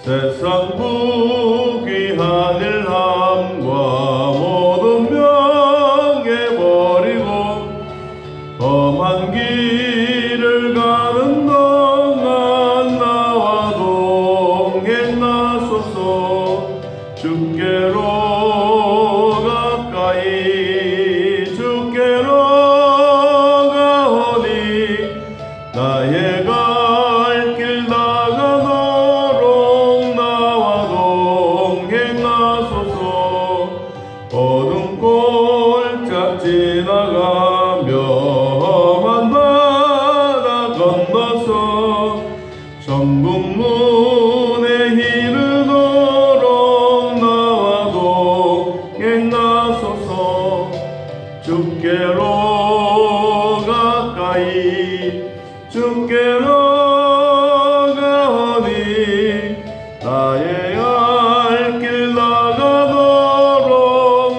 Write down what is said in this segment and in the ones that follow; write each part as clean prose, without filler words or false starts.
세상 부귀한 일함과 모든 명예 버리고 험한 길을 가는 동안 나와 동행하소서. 주께로 가까이 주께로 가오니 나의 갈 길 나가도록 나와 동행하소서. 어둠 골짝 지나가며 험한 바다 건너서 천국문에 이르도록 나와 동행하소서. 주께로 가까이 주께로 가오니 나의 갈 길 나가도록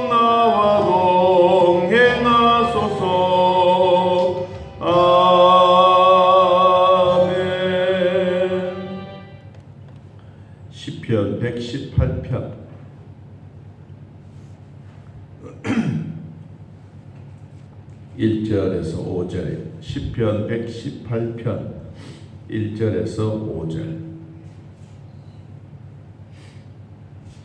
나와 동행하소서. 아멘. 시편 118편 1절에서 5절. 시편 118편 1절에서 5절.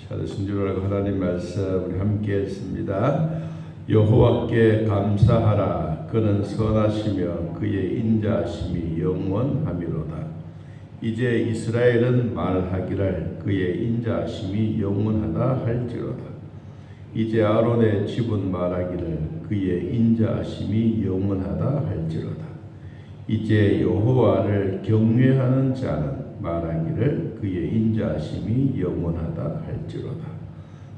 찾으신 줄 알고 하나님 말씀 우리 함께 읽습니다. 여호와께 감사하라. 그는 선하시며 그의 인자하심이 영원하미로다. 이제 이스라엘은 말하기를 그의 인자하심이 영원하다 할지로다. 이제 아론의 집은 말하기를 그의 인자하심이 영원하다 할지로다. 이제 여호와를 경외하는 자는 말하기를 그의 인자하심이 영원하다 할지로다.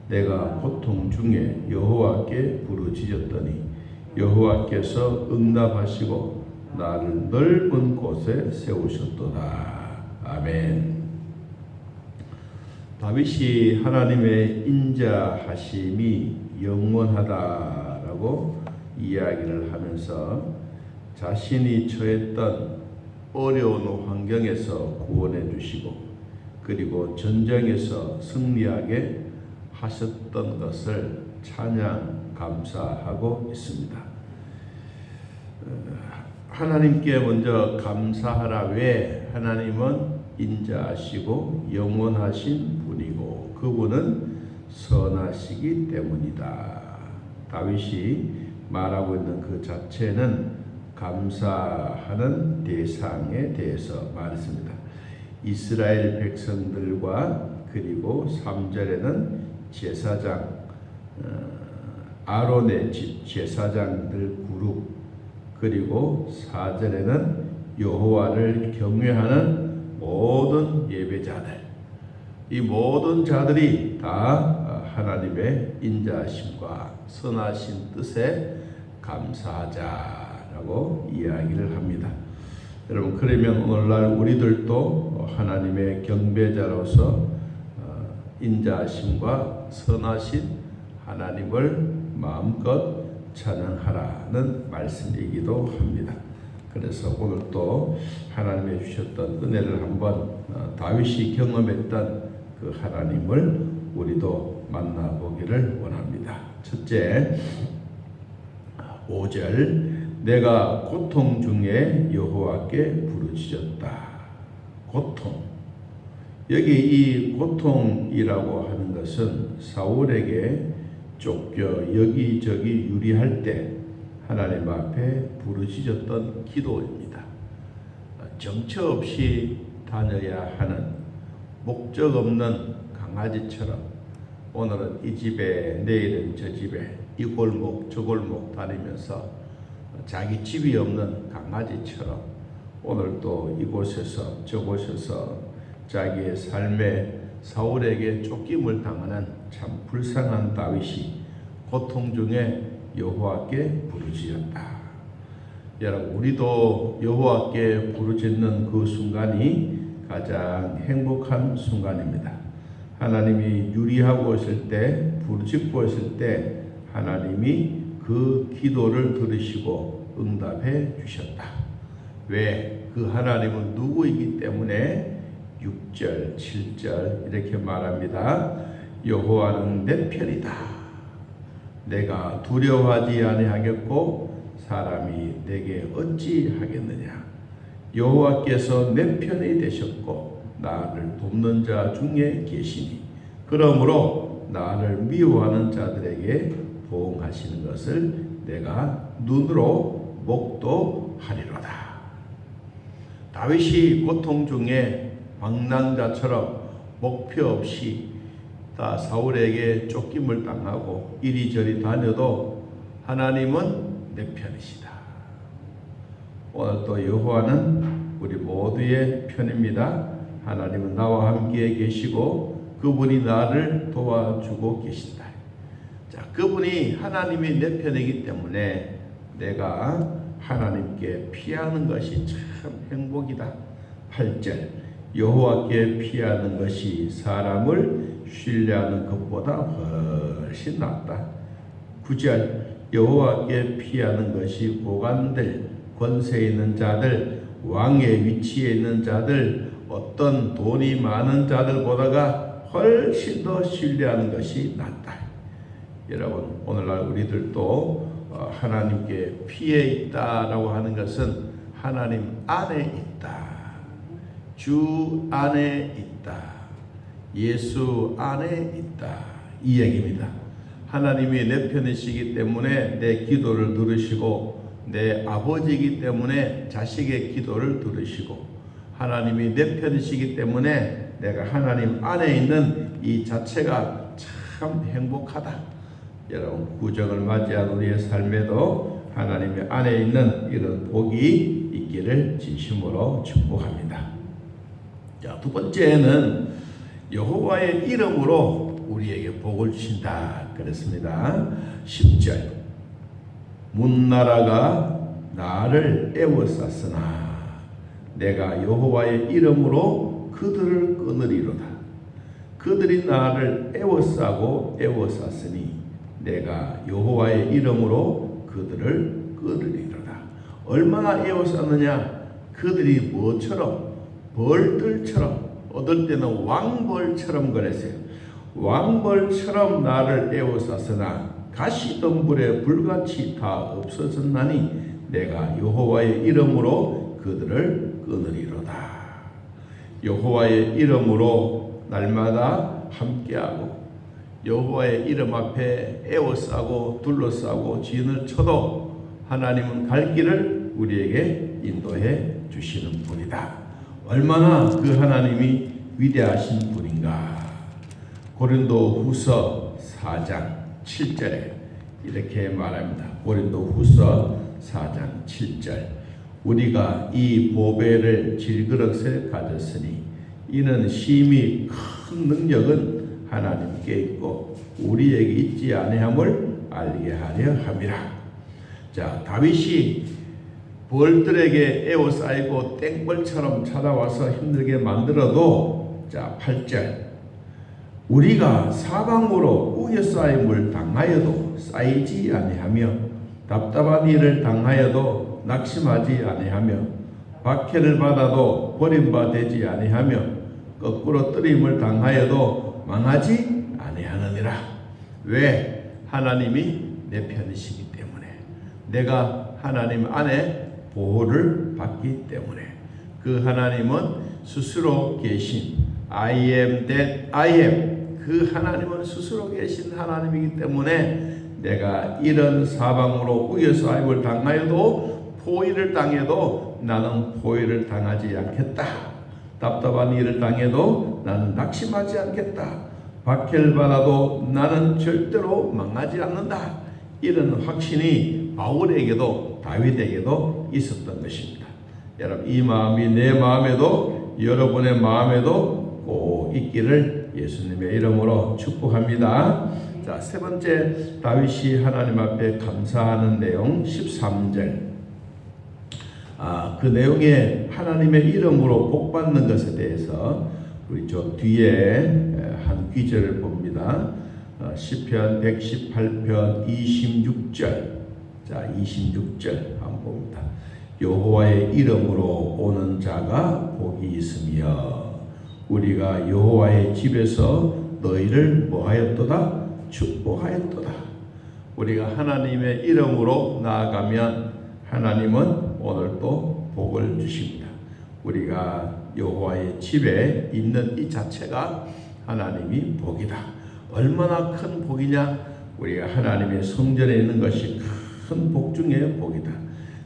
내가 고통 중에 여호와께 부르짖었더니 여호와께서 응답하시고 나를 넓은 곳에 세우셨도다. 아멘. 다윗이 하나님의 인자하심이 영원하다라고 이야기를 하면서 자신이 처했던 어려운 환경에서 구원해 주시고 그리고 전쟁에서 승리하게 하셨던 것을 찬양 감사하고 있습니다. 하나님께 먼저 감사하라. 왜? 하나님은 인자하시고 영원하신 분이고 그분은 선하시기 때문이다. 다윗이 말하고 있는 그 자체는 감사하는 대상에 대해서 말했습니다. 이스라엘 백성들과 그리고 3절에는 제사장 아론의 집 제사장들 그룹 그리고 4절에는 여호와를 경외하는 모든 예배자들, 이 모든 자들이 다 하나님의 인자하심과 선하신 뜻에 감사하자라고 이야기를 합니다. 여러분, 그러면 오늘날 우리들도 하나님의 경배자로서 인자하심과 선하신 하나님을 마음껏 찬양하라는 말씀이기도 합니다. 그래서 오늘 또 하나님의 주셨던 은혜를 한번 다윗이 경험했던 그 하나님을 우리도 만나보기를 원합니다. 첫째, 5절 내가 고통 중에 여호와께 부르짖었다. 고통. 여기 이 고통이라고 하는 것은 사울에게 쫓겨 여기저기 유리할 때 하나님 앞에 부르짖었던 기도입니다. 정처 없이 다녀야 하는 목적 없는 강아지처럼 오늘은 이 집에 내일은 저 집에 이 골목 저 골목 다니면서 자기 집이 없는 강아지처럼 오늘 또 이곳에서 저곳에서 자기의 삶에 사울에게 쫓김을 당하는 참 불쌍한 다윗이 고통 중에 여호와께 부르짖었다. 여러분, 우리도 여호와께 부르짖는 그 순간이 가장 행복한 순간입니다. 하나님이 유리하고 있을 때, 부르짖고 있을 때 하나님이 그 기도를 들으시고 응답해 주셨다. 왜? 그 하나님은 누구이기 때문에 6절, 7절 이렇게 말합니다. 여호와는 내 편이다. 내가 두려워하지 아니하겠고 사람이 내게 어찌하겠느냐. 여호와께서 내 편이 되셨고 나를 돕는 자 중에 계시니 그러므로 나를 미워하는 자들에게 보응하시는 것을 내가 눈으로 목도하리로다. 다윗이 고통 중에 방랑자처럼 목표 없이 다 사울에게 쫓김을 당하고 이리저리 다녀도 하나님은 내 편이시다. 오늘 또 여호와는 우리 모두의 편입니다. 하나님은 나와 함께 계시고 그분이 나를 도와주고 계신다. 자, 그분이 하나님이 내 편이기 때문에 내가 하나님께 피하는 것이 참 행복이다. 8절 여호와께 피하는 것이 사람을 신뢰하는 것보다 훨씬 낫다. 9절 여호와께 피하는 것이 고관들, 권세 있는 자들, 왕의 위치에 있는 자들, 어떤 돈이 많은 자들보다가 훨씬 더 신뢰하는 것이 낫다. 여러분, 오늘날 우리들도 하나님께 피해 있다라고 하는 것은 하나님 안에 있다. 주 안에 있다. 예수 안에 있다. 이 얘기입니다. 하나님이 내 편이시기 때문에 내 기도를 들으시고 내 아버지이기 때문에 자식의 기도를 들으시고 하나님이 내 편이시기 때문에 내가 하나님 안에 있는 이 자체가 참 행복하다. 여러분, 구정을 맞이한 우리의 삶에도 하나님의 안에 있는 이런 복이 있기를 진심으로 축복합니다. 자, 두 번째는 여호와의 이름으로 우리에게 복을 주신다 그랬습니다. 10절 문나라가 나를 애워쌌으나 내가 여호와의 이름으로 그들을 끊으리로다. 그들이 나를 애워싸고 애워쌌으니 내가 여호와의 이름으로 그들을 끊으리로다. 얼마나 애워쌌느냐. 그들이 뭐처럼 벌들처럼 어떨 때는 왕벌처럼 그랬어요. 왕벌처럼 나를 애워쌌으나 가시덤불에 불같이 다 없어졌나니 내가 여호와의 이름으로 그들을 끊으리로다. 여호와의 이름으로 날마다 함께하고 여호와의 이름 앞에 애워싸고 둘러싸고 진을 쳐도 하나님은 갈 길을 우리에게 인도해 주시는 분이다. 얼마나 그 하나님이 위대하신 분인가. 고린도후서 4장 7절에 이렇게 말합니다. 고린도후서 4장 7절 우리가 이 보배를 질그릇에 가졌으니 이는 심히 큰 능력은 하나님께 있고 우리에게 있지 아니함을 알게 하려 함이라. 자, 다윗이 벌들에게 에워싸이고 땡벌처럼 찾아와서 힘들게 만들어도 자 8절 우리가 사방으로 우겨싸임을 당하여도 쌓이지 아니하며 답답한 일을 당하여도 낙심하지 아니하며 박해를 받아도 버림받지 아니하며 거꾸로 뜨림을 당하여도 망하지 아니하느니라. 왜? 하나님이 내 편이시기 때문에 내가 하나님 안에 보호를 받기 때문에 그 하나님은 스스로 계신 I am that I am 그 하나님은 스스로 계신 하나님이기 때문에 내가 이런 사방으로 우겨싸임을 당하여도 포위를 당해도 나는 포위를 당하지 않겠다. 답답한 일을 당해도 나는 낙심하지 않겠다. 박해를 받아도 나는 절대로 망하지 않는다. 이런 확신이 바울에게도 다윗에게도 있었던 것입니다. 여러분, 이 마음이 내 마음에도 여러분의 마음에도 꼭 있기를 예수님의 이름으로 축복합니다. 자, 세 번째 다윗이 하나님 앞에 감사하는 내용 13절. 그 내용에 하나님의 이름으로 복받는 것에 대해서 우리 저 뒤에 한 귀절을 봅니다. 시편 118편 26절. 자, 26절 한번 봅니다. 여호와의 이름으로 오는 자가 복이 있으며 우리가 여호와의 집에서 너희를 뭐하였도다? 축복하였도다. 우리가 하나님의 이름으로 나아가면 하나님은 오늘 또 복을 주십니다. 우리가 여호와의 집에 있는 이 자체가 하나님이 복이다. 얼마나 큰 복이냐? 우리가 하나님의 성전에 있는 것이 큰 복 중에 복이다.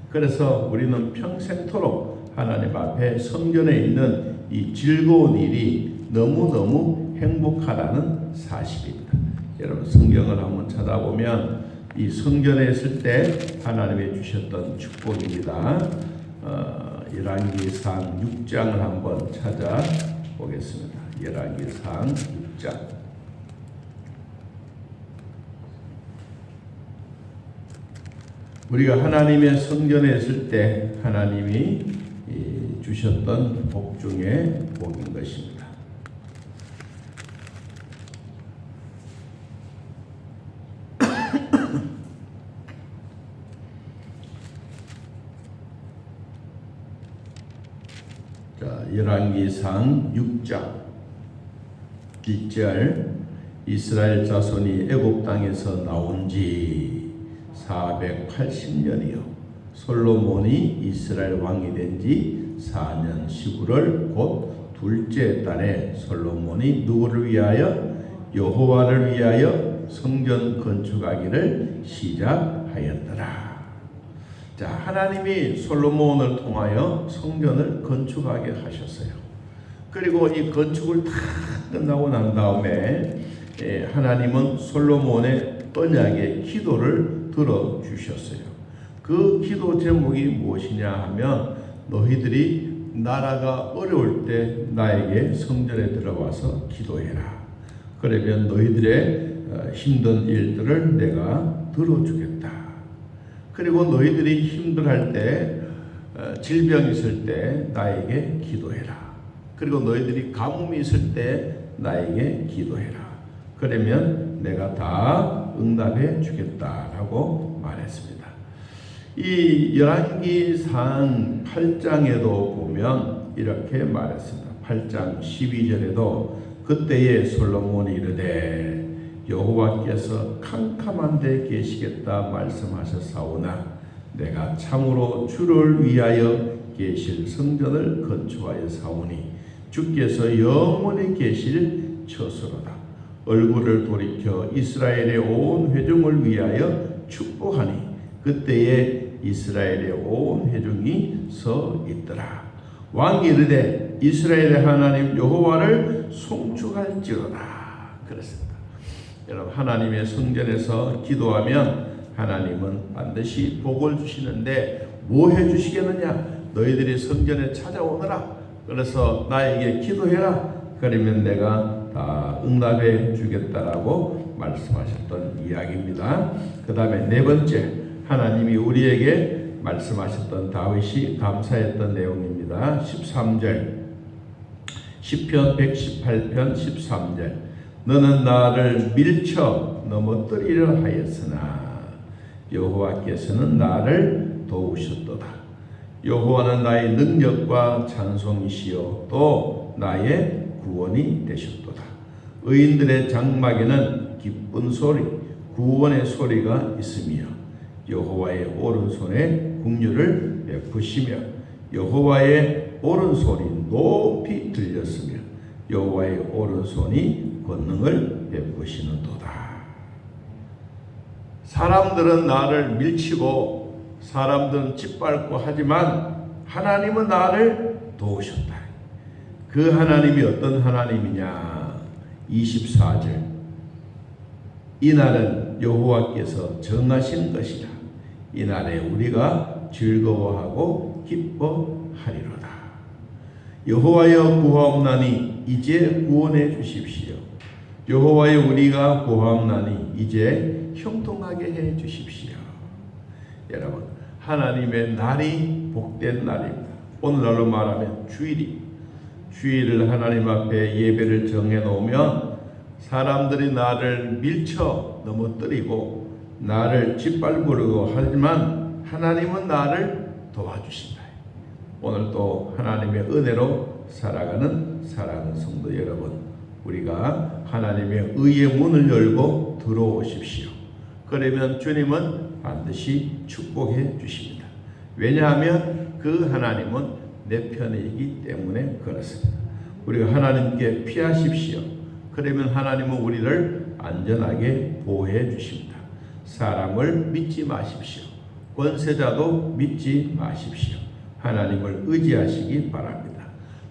그래서 우리는 평생토록 하나님 앞에 성전에 있는 이 즐거운 일이 너무너무 행복하다는 사실입니다. 여러분 성경을 한번 찾아보면 이 성전에 있을 때 하나님이 주셨던 축복입니다. 열왕기상 6장을 한번 찾아보겠습니다. 열왕기상 6장. 우리가 하나님의 성전에 있을 때 하나님이 주셨던 복 중에 복인 것입니다. 자, 열왕기상 6장 1절 이스라엘 자손이 애굽 땅에서 나온 지 480년이요 솔로몬이 이스라엘 왕이 된 지 4년 19월 곧 둘째 달에 솔로몬이 누구를 위하여? 여호와를 위하여 성전 건축하기를 시작하였더라. 자, 하나님이 솔로몬을 통하여 성전을 건축하게 하셨어요. 그리고 이 건축을 다 끝나고 난 다음에 하나님은 솔로몬의 언약의 기도를 들어주셨어요. 그 기도 제목이 무엇이냐 하면 너희들이 나라가 어려울 때 나에게 성전에 들어와서 기도해라. 그러면 너희들의 힘든 일들을 내가 들어주겠다. 그리고 너희들이 힘들할 때 질병이 있을 때 나에게 기도해라. 그리고 너희들이 가뭄이 있을 때 나에게 기도해라. 그러면 내가 다 응답해 주겠다라고 말했습니다. 이 열왕기상 8장에도 보면 이렇게 말했습니다. 8장 12절에도 그때에 솔로몬이 이르되 여호와께서 캄캄한 데 계시겠다 말씀하셨사오나 내가 참으로 주를 위하여 계실 성전을 건축하여 사오니 주께서 영원히 계실 처소로다. 얼굴을 돌이켜 이스라엘의 온 회중을 위하여 축복하니 그때에 이스라엘의 온 회중이 서 있더라. 왕이 이르되 이스라엘의 하나님 여호와를 송축할지로다. 그렇습니다. 여러분 하나님의 성전에서 기도하면 하나님은 반드시 복을 주시는데 뭐 해주시겠느냐? 너희들이 성전에 찾아오너라. 그래서 나에게 기도해라. 그러면 내가 다 응답해 주겠다라고 말씀하셨던 이야기입니다. 그 다음에 네 번째, 하나님이 우리에게 말씀하셨던 다윗이 감사했던 내용입니다. 13절 시편 118편 13절 너는 나를 밀쳐 넘어뜨리려 하였으나 여호와께서는 나를 도우셨도다. 여호와는 나의 능력과 찬송이시요 또 나의 구원이 되셨도다. 의인들의 장막에는 기쁜 소리, 구원의 소리가 있으며 여호와의 오른손에 긍휼을 베푸시며 여호와의 오른손이 높이 들렸으며 여호와의 오른손이 권능을 베푸시는도다. 사람들은 나를 밀치고 사람들은 짓밟고 하지만 하나님은 나를 도우셨다. 그 하나님이 어떤 하나님이냐? 24절 이날은 여호와께서 정하신 것이라. 이날에 우리가 즐거워하고 기뻐하리로다. 여호와여 구하옵나니 이제 구원해 주십시오. 여호와여 우리가 구하옵나니 이제 형통하게 해 주십시오. 여러분 하나님의 날이 복된 날입니다. 오늘날로 말하면 주일을 하나님 앞에 예배를 정해 놓으면 사람들이 나를 밀쳐 넘어뜨리고 나를 짓밟으려고 하지만 하나님은 나를 도와주신다. 오늘 또 하나님의 은혜로 살아가는 사랑하는 성도 여러분, 우리가 하나님의 의의 문을 열고 들어오십시오. 그러면 주님은 반드시 축복해 주십니다. 왜냐하면 그 하나님은 내 편에 있기 때문에 그렇습니다. 우리가 하나님께 피하십시오. 그러면 하나님은 우리를 안전하게 보호해 주십니다. 사람을 믿지 마십시오. 권세자도 믿지 마십시오. 하나님을 의지하시기 바랍니다.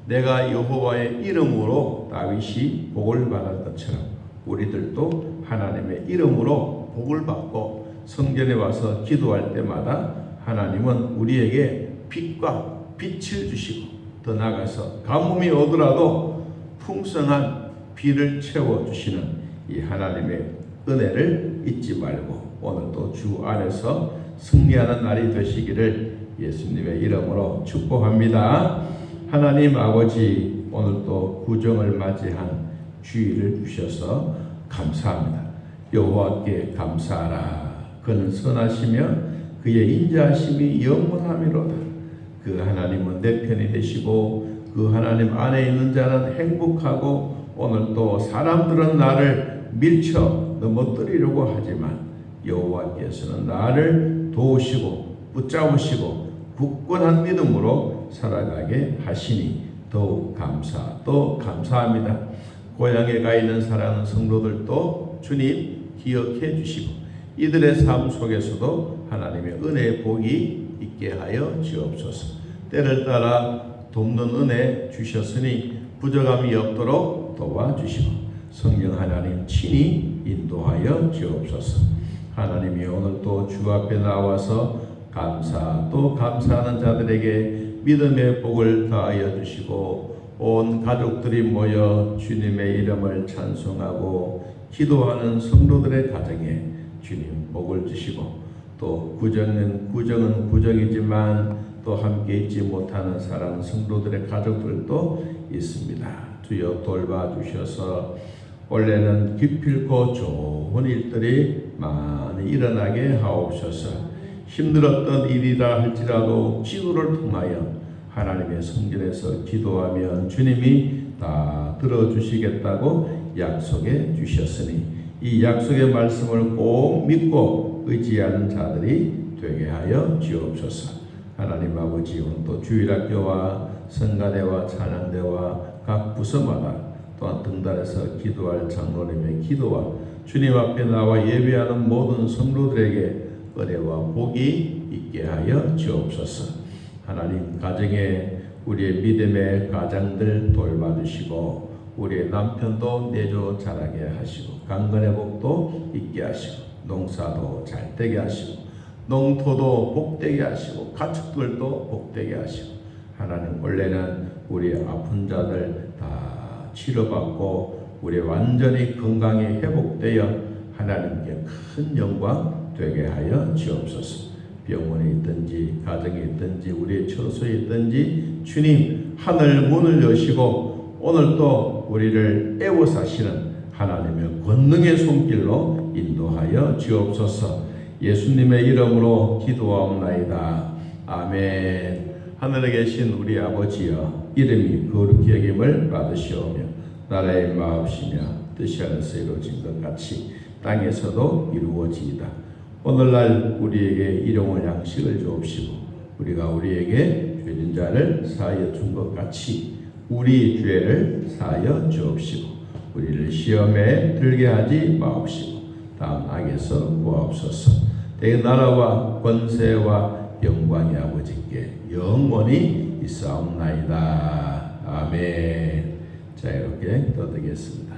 내가 여호와의 이름으로 다윗이 복을 받은 것처럼 우리들도 하나님의 이름으로 복을 받고 성전에 와서 기도할 때마다 하나님은 우리에게 빛과 빛을 주시고 더 나아가서 가뭄이 오더라도 풍성한 비를 채워주시는 이 하나님의 은혜를 잊지 말고 오늘도 주 안에서 승리하는 날이 되시기를 예수님의 이름으로 축복합니다. 하나님 아버지, 오늘도 구정을 맞이한 주일을 주셔서 감사합니다. 여호와께 감사하라. 그는 선하시며 그의 인자하심이 영원하미로다. 그 하나님은 내 편이 되시고 그 하나님 안에 있는 자는 행복하고, 오늘도 사람들은 나를 밀쳐 넘어뜨리려고 하지만 여호와께서는 나를 도우시고 붙잡으시고 굳건한 믿음으로 살아가게 하시니 더욱 또 감사합니다. 고향에 가 있는 사랑하는 성도들도 주님 기억해 주시고 이들의 삶 속에서도 하나님의 은혜의 복이 있게 하여 주옵소서. 때를 따라 돕는 은혜 주셨으니 부족함이 없도록 도와주시고 성령 하나님 친히 인도하여 주옵소서. 하나님이 오늘도 주 앞에 나와서 감사하는 자들에게 믿음의 복을 더하여 주시고 온 가족들이 모여 주님의 이름을 찬송하고 기도하는 성도들의 가정에 주님 복을 주시고, 또 구정은 구정이지만 또 함께 있지 못하는 사랑하는 성도들의 가족들도 있습니다. 주여 돌봐주셔서 원래는 기필코 좋은 일들이 많이 일어나게 하옵소서. 힘들었던 일이라 할지라도 기도를 통하여 하나님의 성전에서 기도하면 주님이 다 들어주시겠다고 약속해 주셨으니 이 약속의 말씀을 꼭 믿고 의지하는 자들이 되게 하여 주옵소서. 하나님 아버지, 오늘도 주일학교와 성가대와 찬양대와 각 부서마다 또한 등단해서 기도할 장로님의 기도와 주님 앞에 나와 예배하는 모든 성도들에게 은혜와 복이 있게 하여 주옵소서. 하나님, 가정에 우리의 믿음의 가장들 돌봐주시고 우리의 남편도 내조 자라게 하시고 강건의 복도 있게 하시고 농사도 잘 되게 하시고 농토도 복되게 하시고 가축들도 복되게 하시고, 하나님 원래는 우리 아픈 자들 다 치료받고 우리 완전히 건강이 회복되어 하나님께 큰 영광 되게 하여 주옵소서. 병원에 있든지 가정에 있든지 우리의 처소에 있든지 주님 하늘 문을 여시고 오늘도 우리를 애워사시는 하나님의 권능의 손길로 인도하여 주옵소서. 예수님의 이름으로 기도하옵나이다. 아멘. 하늘에 계신 우리 아버지여, 이름이 거룩히 여김을 받으시오며 나라의 마옵시며 뜻이 하늘에서 이루어진 것 같이 땅에서도 이루어지이다. 오늘날 우리에게 일용할 양식을 주옵시고 우리가 우리에게 죄진 자를 사하여 준 것 같이 우리 죄를 사하여 주옵시고 우리를 시험에 들게 하지 마옵시고 다음 악에서 구하옵소서. 내 나라와 권세와 영광이 아버지께 영원히 있사옵나이다. 아멘. 자, 이렇게 떠들겠습니다.